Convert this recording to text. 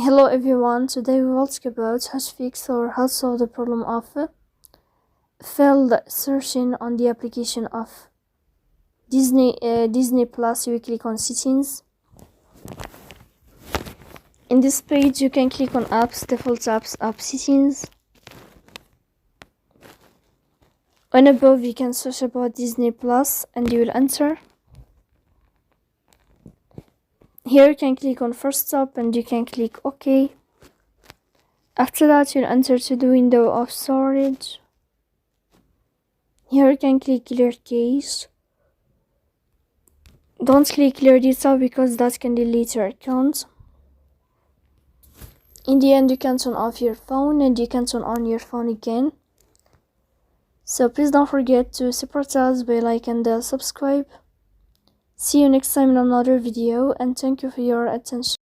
Hello everyone, today we will talk about how to fix or how to solve the problem of failed searching on the application of Disney Plus. You click on settings. In this page you can click on apps, default apps, app settings. On above you can search about Disney Plus and you will enter. Here you can click on first stop and you can click OK. After that you'll enter to the window of storage. Here you can click clear cache. Don't click clear data because that can delete your account. In the end you can turn off your phone and you can turn on your phone again. So please don't forget to support us by like and subscribe. See you next time in another video and thank you for your attention.